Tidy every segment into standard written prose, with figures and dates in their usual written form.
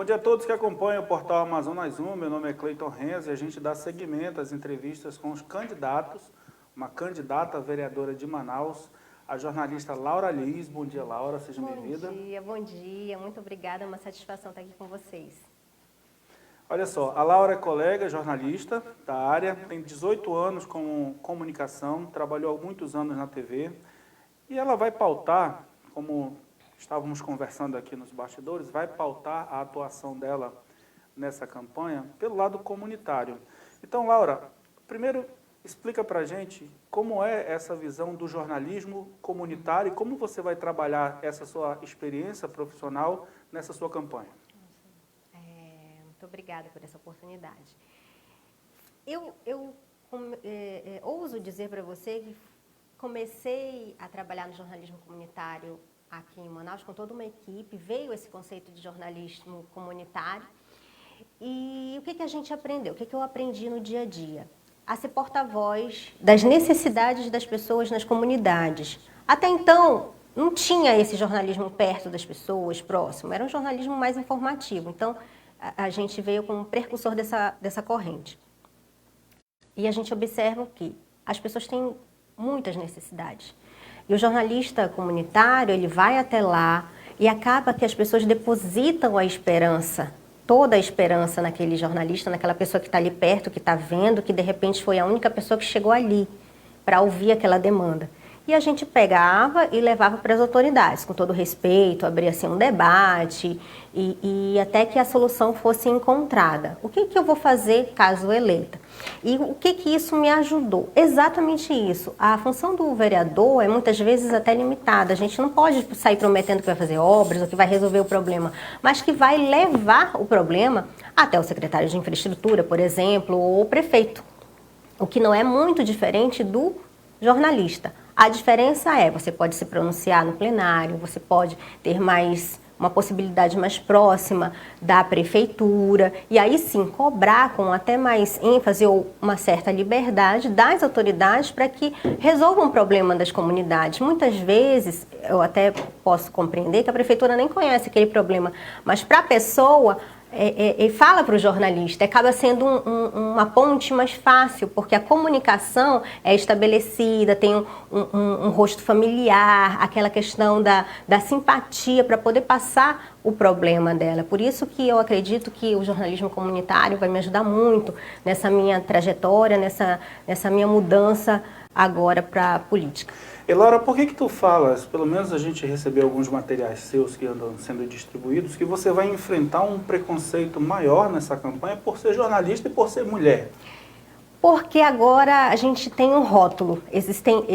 Bom dia a todos que acompanham o portal Amazonas 1. Meu nome é Cleiton Renz e a gente dá seguimento às entrevistas com os candidatos, uma candidata a vereadora de Manaus, a jornalista Laura Liz. Bom dia, Laura, seja bem-vinda. Bom dia, muito obrigada, é uma satisfação estar aqui com vocês. Olha só, a Laura é colega, jornalista da área, tem 18 anos com comunicação, trabalhou há muitos anos na TV e ela vai pautar, como estávamos conversando aqui nos bastidores, vai pautar a atuação dela nessa campanha pelo lado comunitário. Então, Laura, primeiro explica para a gente como é essa visão do jornalismo comunitário e como você vai trabalhar essa sua experiência profissional nessa sua campanha. Muito obrigada por essa oportunidade. Eu ouso dizer para você que comecei a trabalhar no jornalismo comunitário aqui em Manaus com toda uma equipe, veio esse conceito de jornalismo comunitário e o que a gente aprendeu? O que eu aprendi no dia a dia? A ser porta-voz das necessidades das pessoas nas comunidades. Até então, não tinha esse jornalismo perto das pessoas, próximo, era um jornalismo mais informativo. Então, a gente veio como precursor dessa corrente. E a gente observa que as pessoas têm muitas necessidades. E o jornalista comunitário, ele vai até lá e acaba que as pessoas depositam a esperança, toda a esperança naquele jornalista, naquela pessoa que está ali perto, que está vendo, que de repente foi a única pessoa que chegou ali para ouvir aquela demanda. E a gente pegava e levava para as autoridades, com todo respeito, abria assim um debate e até que a solução fosse encontrada. O que eu vou fazer caso eleita? E o que isso me ajudou? Exatamente isso. A função do vereador é muitas vezes até limitada. A gente não pode sair prometendo que vai fazer obras ou que vai resolver o problema, mas que vai levar o problema até o secretário de infraestrutura, por exemplo, ou o prefeito. O que não é muito diferente do jornalista. A diferença é, você pode se pronunciar no plenário, você pode ter uma possibilidade mais próxima da prefeitura e aí sim cobrar com até mais ênfase ou uma certa liberdade das autoridades para que resolvam o problema das comunidades. Muitas vezes, eu até posso compreender que a prefeitura nem conhece aquele problema, mas para a pessoa fala para o jornalista, acaba sendo uma ponte mais fácil, porque a comunicação é estabelecida, tem um rosto familiar, aquela questão da simpatia para poder passar o problema dela. Por isso que eu acredito que o jornalismo comunitário vai me ajudar muito nessa minha trajetória, nessa minha mudança agora para a política. E Laura, por que tu falas, pelo menos a gente recebeu alguns materiais seus que andam sendo distribuídos, que você vai enfrentar um preconceito maior nessa campanha por ser jornalista e por ser mulher? Porque agora a gente tem um rótulo,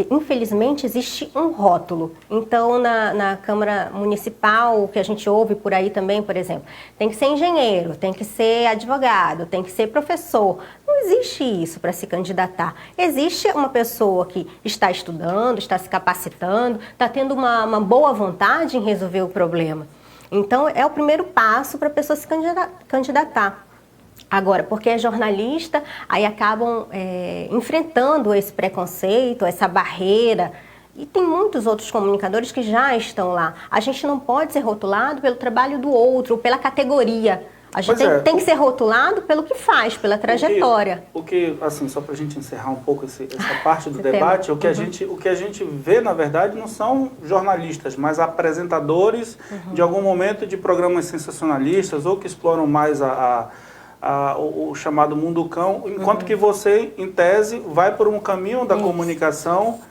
infelizmente existe um rótulo. Então na Câmara Municipal, o que a gente ouve por aí também, por exemplo, tem que ser engenheiro, tem que ser advogado, tem que ser professor. Não existe isso para se candidatar. Existe uma pessoa que está estudando, está se capacitando, está tendo uma boa vontade em resolver o problema. Então é o primeiro passo para a pessoa se candidatar. Agora, porque é jornalista, aí acabam enfrentando esse preconceito, essa barreira. E tem muitos outros comunicadores que já estão lá. A gente não pode ser rotulado pelo trabalho do outro, pela categoria. A gente tem que ser rotulado pelo que faz, pela trajetória. Assim, só para a gente encerrar um pouco essa parte do debate, o que a gente vê, na verdade, não são jornalistas, mas apresentadores de algum momento de programas sensacionalistas ou que exploram mais o chamado mundo cão, enquanto que você, em tese, vai por um caminho da comunicação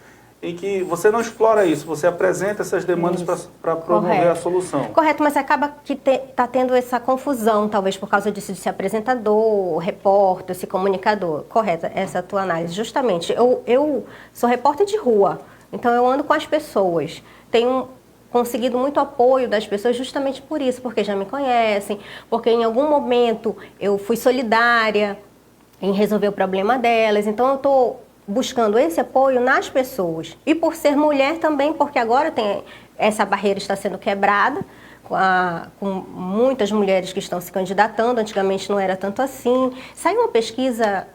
em que você não explora isso, você apresenta essas demandas para promover a solução. Correto, mas acaba que está tendo essa confusão, talvez por causa disso, de ser apresentador, repórter, ser comunicador. Correto, essa é a tua análise. Justamente, eu sou repórter de rua, então eu ando com as pessoas. Tenho conseguido muito apoio das pessoas justamente por isso, porque já me conhecem, porque em algum momento eu fui solidária em resolver o problema delas, então eu estou buscando esse apoio nas pessoas. E por ser mulher também, porque agora essa barreira está sendo quebrada, com muitas mulheres que estão se candidatando, antigamente não era tanto assim. Saiu uma pesquisa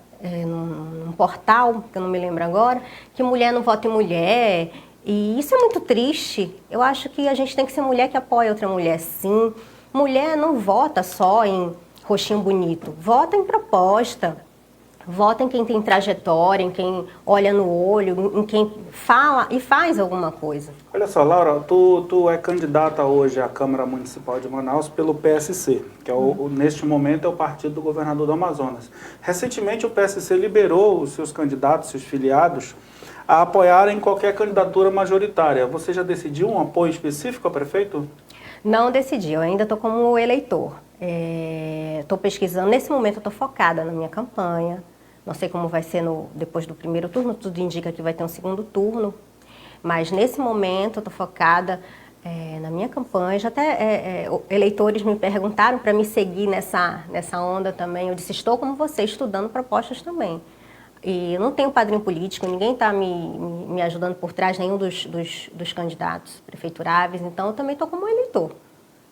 num portal, que eu não me lembro agora, que mulher não vota em mulher. E isso é muito triste. Eu acho que a gente tem que ser mulher que apoia outra mulher, sim. Mulher não vota só em rostinho bonito, vota em proposta. Vota em quem tem trajetória, em quem olha no olho, em quem fala e faz alguma coisa. Olha só, Laura, tu é candidata hoje à Câmara Municipal de Manaus pelo PSC, que é neste momento é o partido do governador do Amazonas. Recentemente o PSC liberou os seus candidatos, seus filiados, a apoiarem qualquer candidatura majoritária. Você já decidiu um apoio específico a prefeito? Não decidi, eu ainda estou como eleitor. Estou pesquisando, nesse momento eu estou focada na minha campanha. Não sei como vai ser depois do primeiro turno, tudo indica que vai ter um segundo turno. Mas nesse momento eu estou focada na minha campanha. Já até eleitores me perguntaram para me seguir nessa onda também. Eu disse, estou como você, estudando propostas também. E eu não tenho padrinho político, ninguém está me ajudando por trás, nenhum dos candidatos prefeituráveis. Então eu também estou como eleitor.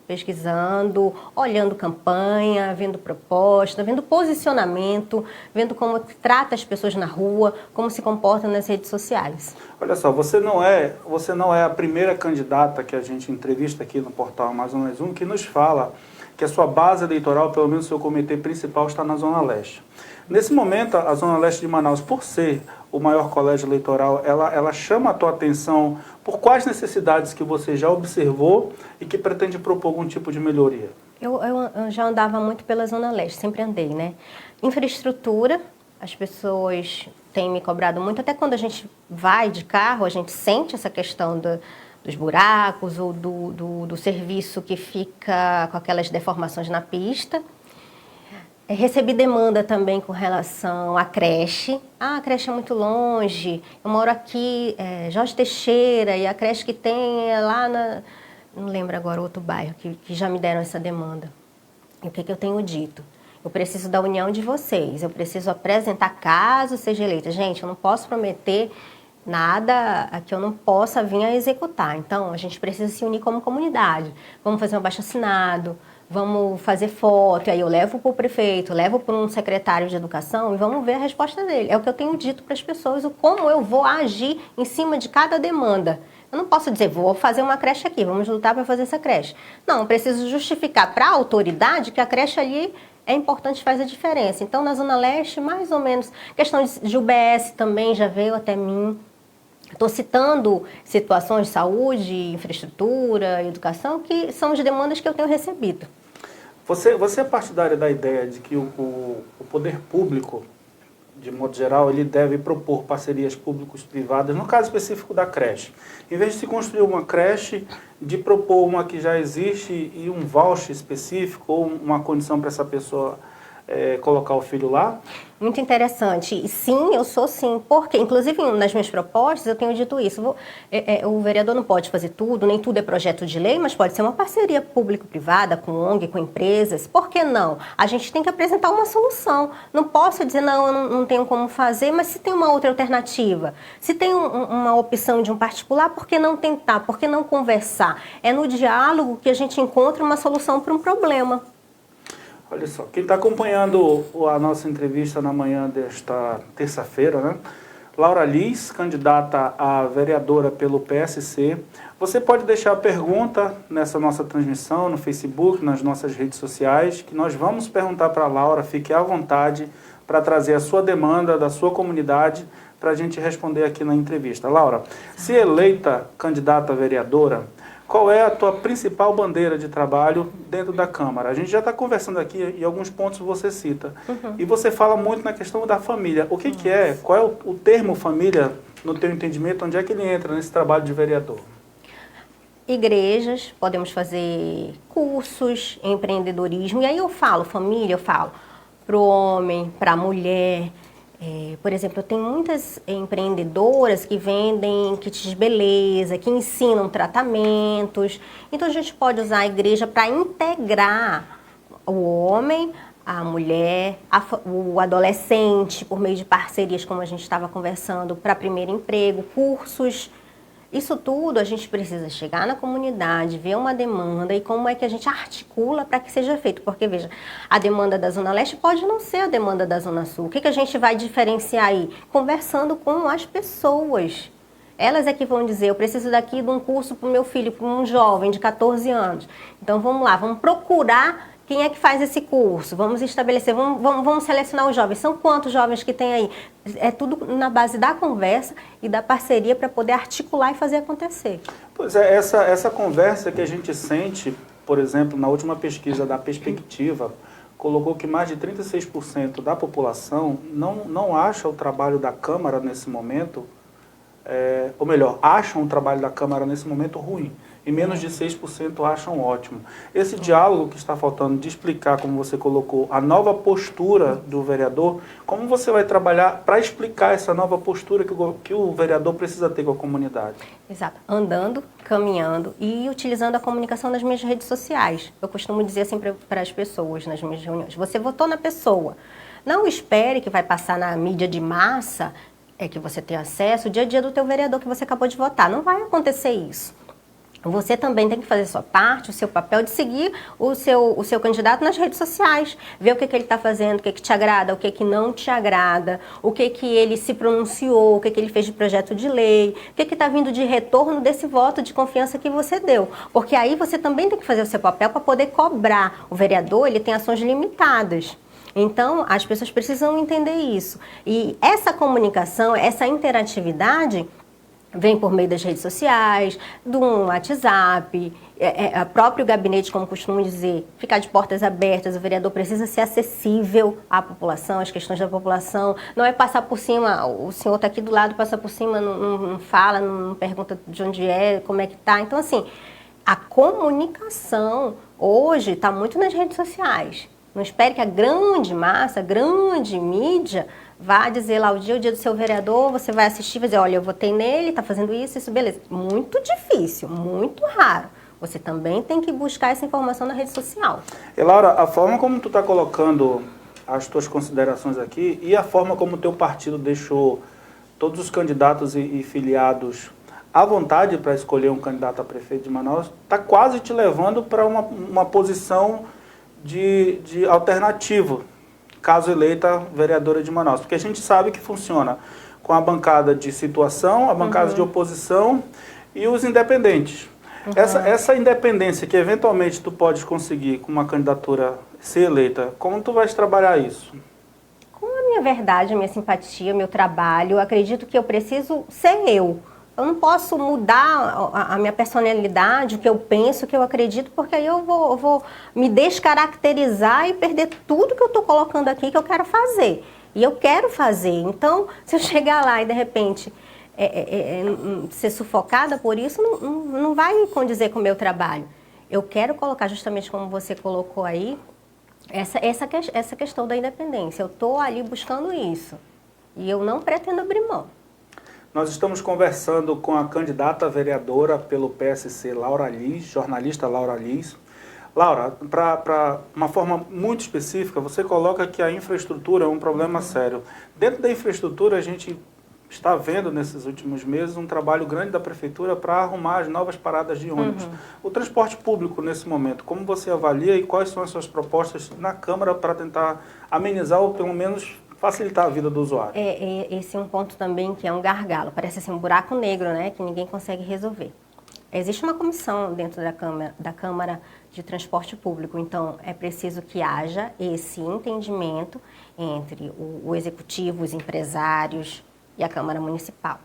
Pesquisando, olhando campanha, vendo proposta, vendo posicionamento, vendo como trata as pessoas na rua, como se comportam nas redes sociais. Olha só, você não é a primeira candidata que a gente entrevista aqui no portal Amazonas 1 que nos fala que a sua base eleitoral, pelo menos o seu comitê principal, está na Zona Leste. Nesse momento, a Zona Leste de Manaus, por ser o maior colégio eleitoral, ela chama a tua atenção por quais necessidades que você já observou e que pretende propor algum tipo de melhoria? Eu já andava muito pela Zona Leste, sempre andei, né? Infraestrutura, as pessoas têm me cobrado muito, até quando a gente vai de carro, a gente sente essa questão dos buracos ou do serviço que fica com aquelas deformações na pista. Recebi demanda também com relação à creche. Ah, a creche é muito longe, eu moro aqui, Jorge Teixeira, e a creche que tem é lá não lembro agora outro bairro, que já me deram essa demanda. E o que eu tenho dito? Eu preciso da união de vocês, eu preciso apresentar caso seja eleita. Gente, eu não posso prometer nada que eu não possa vir a executar. Então, a gente precisa se unir como comunidade. Vamos fazer um abaixo-assinado, vamos fazer foto, aí eu levo para o prefeito, levo para um secretário de educação e vamos ver a resposta dele. É o que eu tenho dito para as pessoas, como eu vou agir em cima de cada demanda. Eu não posso dizer, vou fazer uma creche aqui, vamos lutar para fazer essa creche. Não, eu preciso justificar para a autoridade que a creche ali é importante, faz a diferença. Então, na Zona Leste, mais ou menos, questão de UBS também já veio até mim. Estou citando situações de saúde, infraestrutura, educação, que são as demandas que eu tenho recebido. Você é partidária da ideia de que o poder público, de modo geral, ele deve propor parcerias públicos-privadas, no caso específico da creche. Em vez de se construir uma creche, de propor uma que já existe e um voucher específico ou uma condição para essa pessoa colocar o filho lá? Muito interessante. E sim, eu sou sim, porque, inclusive, nas minhas propostas, eu tenho dito isso. O vereador não pode fazer tudo, nem tudo é projeto de lei, mas pode ser uma parceria público-privada, com ONG, com empresas. Por que não? A gente tem que apresentar uma solução. Não posso dizer, não, eu não tenho como fazer, mas se tem uma outra alternativa, se tem uma opção de um particular, por que não tentar? Por que não conversar? É no diálogo que a gente encontra uma solução para um problema. Olha só, quem está acompanhando a nossa entrevista na manhã desta terça-feira, né? Laura Liz, candidata a vereadora pelo PSC. Você pode deixar a pergunta nessa nossa transmissão, no Facebook, nas nossas redes sociais, que nós vamos perguntar para a Laura, fique à vontade para trazer a sua demanda da sua comunidade para a gente responder aqui na entrevista. Laura, se eleita candidata a vereadora, qual é a tua principal bandeira de trabalho dentro da Câmara? A gente já está conversando aqui e alguns pontos você cita. E você fala muito na questão da família. O que é? Qual é o termo família, no teu entendimento? Onde é que ele entra nesse trabalho de vereador? Igrejas, podemos fazer cursos, empreendedorismo. E aí eu falo família, eu falo para o homem, para a mulher. Por exemplo, eu tenho muitas empreendedoras que vendem kits de beleza, que ensinam tratamentos. Então, a gente pode usar a igreja para integrar o homem, a mulher, o adolescente, por meio de parcerias, como a gente estava conversando, para primeiro emprego, cursos. Isso tudo a gente precisa chegar na comunidade, ver uma demanda e como é que a gente articula para que seja feito. Porque, veja, a demanda da Zona Leste pode não ser a demanda da Zona Sul. O que a gente vai diferenciar aí? Conversando com as pessoas. Elas é que vão dizer, eu preciso daqui de um curso para o meu filho, para um jovem de 14 anos. Então, vamos lá, vamos procurar quem é que faz esse curso, vamos estabelecer, vamos selecionar os jovens. São quantos jovens que tem aí? É tudo na base da conversa e da parceria para poder articular e fazer acontecer. Pois é, essa conversa que a gente sente, por exemplo, na última pesquisa da Perspectiva, colocou que mais de 36% da população não acha o trabalho da Câmara nesse momento, ou melhor, acham o trabalho da Câmara nesse momento ruim. E menos de 6% acham ótimo. Esse diálogo que está faltando de explicar, como você colocou, a nova postura do vereador, como você vai trabalhar para explicar essa nova postura que o vereador precisa ter com a comunidade? Exato. Andando, caminhando e utilizando a comunicação nas minhas redes sociais. Eu costumo dizer assim para as pessoas nas minhas reuniões, você votou na pessoa. Não espere que vai passar na mídia de massa, que você tem acesso, o dia a dia do teu vereador que você acabou de votar. Não vai acontecer isso. Você também tem que fazer a sua parte, o seu papel de seguir o seu candidato nas redes sociais, ver o que ele está fazendo, o que te agrada, o que não te agrada, o que ele se pronunciou, o que ele fez de projeto de lei, o que está vindo de retorno desse voto de confiança que você deu. Porque aí você também tem que fazer o seu papel para poder cobrar. O vereador, ele tem ações limitadas. Então, as pessoas precisam entender isso. E essa comunicação, essa interatividade vem por meio das redes sociais, do WhatsApp, o próprio gabinete, como costumo dizer, ficar de portas abertas. O vereador precisa ser acessível à população, às questões da população. Não é passar por cima, o senhor está aqui do lado, passa por cima, não fala, não pergunta de onde é, como é que está. Então, assim, a comunicação hoje está muito nas redes sociais. Não espere que a grande massa, a grande mídia vá dizer lá o dia do seu vereador, você vai assistir e vai dizer, olha, eu votei nele, está fazendo isso, beleza. Muito difícil, muito raro. Você também tem que buscar essa informação na rede social. E Laura, a forma como tu está colocando as tuas considerações aqui e a forma como o teu partido deixou todos os candidatos e filiados à vontade para escolher um candidato a prefeito de Manaus, está quase te levando para uma posição de alternativo, caso eleita vereadora de Manaus. Porque a gente sabe que funciona com a bancada de situação, a bancada de oposição e os independentes. Essa independência que eventualmente tu pode conseguir com uma candidatura ser eleita, como tu vais trabalhar isso? Com a minha verdade, a minha simpatia, o meu trabalho, eu acredito que eu preciso ser eu. Eu não posso mudar a minha personalidade, o que eu penso, o que eu acredito, porque aí eu vou me descaracterizar e perder tudo que eu estou colocando aqui que eu quero fazer. E eu quero fazer. Então, se eu chegar lá e, de repente, ser sufocada por isso, não vai condizer com o meu trabalho. Eu quero colocar, justamente como você colocou aí, essa questão da independência. Eu estou ali buscando isso. E eu não pretendo abrir mão. Nós estamos conversando com a candidata vereadora pelo PSC, Laura Liz, jornalista Laura Liz. Laura, para uma forma muito específica, você coloca que a infraestrutura é um problema sério. Dentro da infraestrutura, a gente está vendo nesses últimos meses um trabalho grande da prefeitura para arrumar as novas paradas de ônibus. O transporte público nesse momento, como você avalia e quais são as suas propostas na Câmara para tentar amenizar ou pelo menos facilitar a vida do usuário? Esse é um ponto também que é um gargalo, parece assim um buraco negro, né, que ninguém consegue resolver. Existe uma comissão dentro da Câmara de Transporte Público, então é preciso que haja esse entendimento entre o executivo, os empresários e a Câmara Municipal.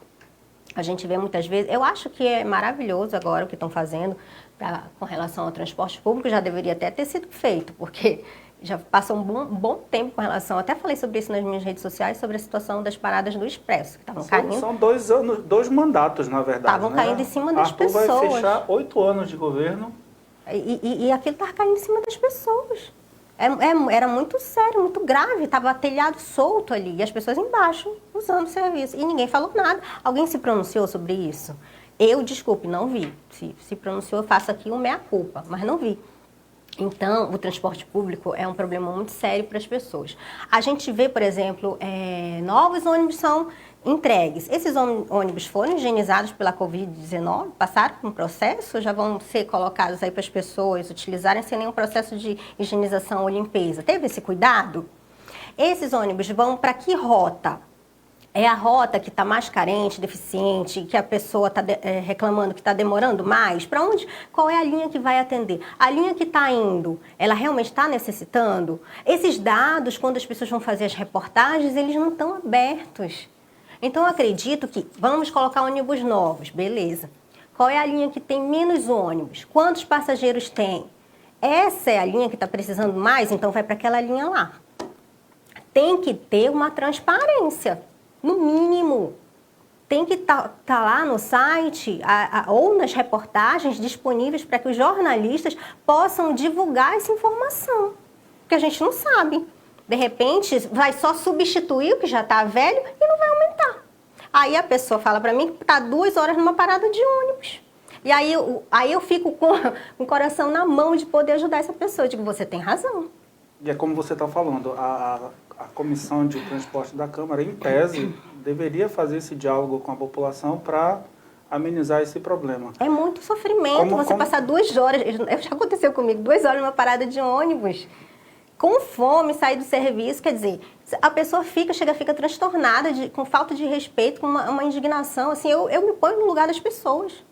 A gente vê muitas vezes, eu acho que é maravilhoso agora o que estão fazendo com relação ao transporte público, já deveria até ter sido feito, porque já passa um bom tempo com relação, até falei sobre isso nas minhas redes sociais, sobre a situação das paradas do Expresso, que estavam caindo. São 2 anos, 2 mandatos, na verdade. Estavam caindo em cima das pessoas. Arthur vai fechar 8 anos de governo. E aquilo estava caindo em cima das pessoas. Era muito sério, muito grave, estava telhado solto ali, e as pessoas embaixo usando o serviço. E ninguém falou nada. Alguém se pronunciou sobre isso? Eu, desculpe, não vi. Se pronunciou, eu faço aqui o meia-culpa, mas não vi. Então, o transporte público é um problema muito sério para as pessoas. A gente vê, por exemplo, novos ônibus são entregues. Esses ônibus foram higienizados pela Covid-19, passaram por um processo, já vão ser colocados aí para as pessoas utilizarem sem nenhum processo de higienização ou limpeza. Teve esse cuidado? Esses ônibus vão para que rota? É a rota que está mais carente, deficiente, que a pessoa está reclamando que está demorando mais? Para onde? Qual é a linha que vai atender? A linha que está indo, ela realmente está necessitando? Esses dados, quando as pessoas vão fazer as reportagens, eles não estão abertos. Então, eu acredito que vamos colocar ônibus novos, beleza. Qual é a linha que tem menos ônibus? Quantos passageiros tem? Essa é a linha que está precisando mais, então vai para aquela linha lá. Tem que ter uma transparência. No mínimo, tem que estar lá no site ou nas reportagens disponíveis para que os jornalistas possam divulgar essa informação, porque a gente não sabe. De repente, vai só substituir o que já está velho e não vai aumentar. Aí a pessoa fala para mim que está 2 horas numa parada de ônibus. E aí eu fico com o coração na mão de poder ajudar essa pessoa. Eu digo, você tem razão. E é como você está falando, a Comissão de Transporte da Câmara, em tese, deveria fazer esse diálogo com a população para amenizar esse problema. É muito sofrimento passar 2 horas, já aconteceu comigo, 2 horas numa parada de ônibus, com fome, sair do serviço, quer dizer, a pessoa fica transtornada, com falta de respeito, com uma indignação, assim, eu me ponho no lugar das pessoas.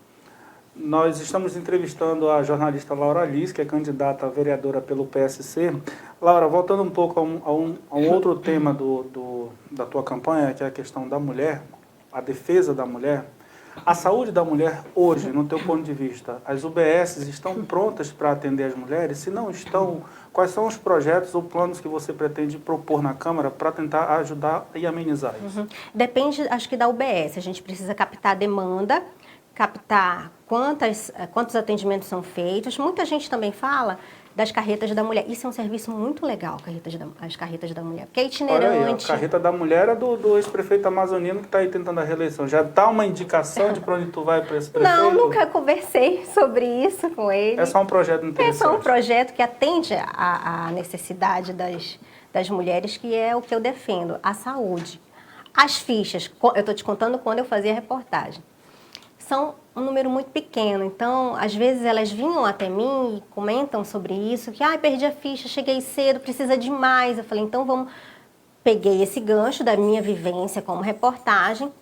Nós estamos entrevistando a jornalista Laura Liz, que é candidata a vereadora pelo PSC. Laura, voltando um pouco a um outro tema da tua campanha, que é a questão da mulher, a defesa da mulher. A saúde da mulher hoje, no teu ponto de vista, as UBSs estão prontas para atender as mulheres? Se não estão, quais são os projetos ou planos que você pretende propor na Câmara para tentar ajudar e amenizar isso? Depende, acho que da UBS. A gente precisa captar a demanda, captar quantos atendimentos são feitos. Muita gente também fala das carretas da mulher. Isso é um serviço muito legal, as carretas da mulher, porque é itinerante. Olha aí, a carreta da mulher é do ex-prefeito amazonino que está aí tentando a reeleição. Já dá uma indicação de para onde tu vai para esse prefeito? Não, nunca conversei sobre isso com ele. É só um projeto interessante. É só um projeto que atende a necessidade das mulheres, que é o que eu defendo, a saúde. As fichas, eu estou te contando quando eu fazia a reportagem, são um número muito pequeno, então às vezes elas vinham até mim e comentam sobre isso, que perdi a ficha, cheguei cedo, precisa de mais. Eu falei, então vamos... Peguei esse gancho da minha vivência como reportagem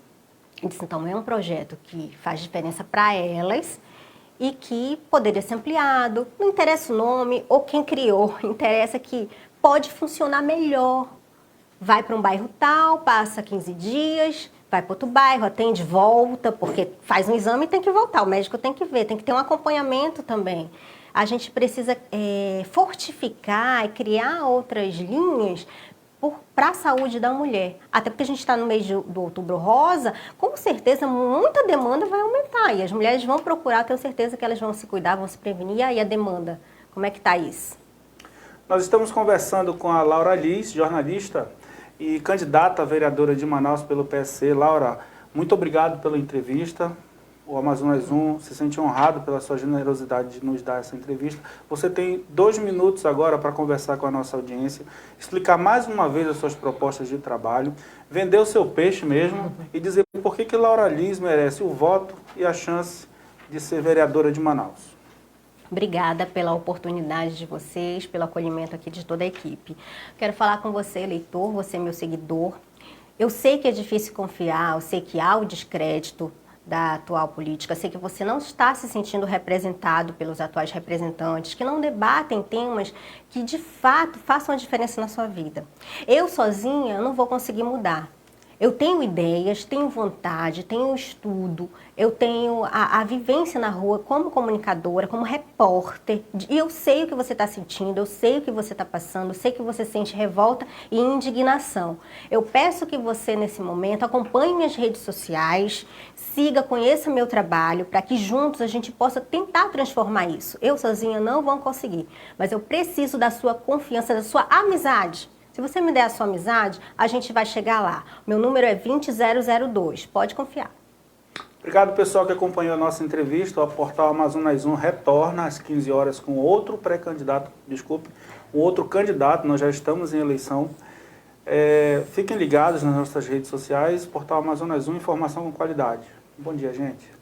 e disse, então é um projeto que faz diferença para elas e que poderia ser ampliado. Não interessa o nome ou quem criou, interessa que pode funcionar melhor. Vai para um bairro tal, passa 15 dias... vai para outro bairro, atende, volta, porque faz um exame e tem que voltar, o médico tem que ver, tem que ter um acompanhamento também. A gente precisa fortificar e criar outras linhas para a saúde da mulher. Até porque a gente está no mês do Outubro Rosa, com certeza muita demanda vai aumentar e as mulheres vão procurar, tenho certeza que elas vão se cuidar, vão se prevenir. E aí a demanda, como é que está isso? Nós estamos conversando com a Laura Liz, jornalista e candidata a vereadora de Manaus pelo PSC. Laura, muito obrigado pela entrevista. O Amazonas 1 se sente honrado pela sua generosidade de nos dar essa entrevista. Você tem 2 minutos agora para conversar com a nossa audiência, explicar mais uma vez as suas propostas de trabalho, vender o seu peixe mesmo e dizer por que Laura Liz merece o voto e a chance de ser vereadora de Manaus. Obrigada pela oportunidade de vocês, pelo acolhimento aqui de toda a equipe. Quero falar com você, eleitor, você é meu seguidor. Eu sei que é difícil confiar, eu sei que há o descrédito da atual política, eu sei que você não está se sentindo representado pelos atuais representantes, que não debatem temas que de fato façam a diferença na sua vida. Eu sozinha não vou conseguir mudar. Eu tenho ideias, tenho vontade, tenho estudo, eu tenho a vivência na rua como comunicadora, como repórter, e eu sei o que você está sentindo, eu sei o que você está passando, eu sei que você sente revolta e indignação. Eu peço que você, nesse momento, acompanhe minhas redes sociais, siga, conheça meu trabalho, para que juntos a gente possa tentar transformar isso. Eu sozinha não vou conseguir, mas eu preciso da sua confiança, da sua amizade. Se você me der a sua amizade, a gente vai chegar lá. Meu número é 20002. Pode confiar. Obrigado, pessoal, que acompanhou a nossa entrevista. O Portal Amazonas 1 retorna às 15 horas com outro pré-candidato, um outro candidato. Nós já estamos em eleição. Fiquem ligados nas nossas redes sociais. Portal Amazonas 1, informação com qualidade. Bom dia, gente.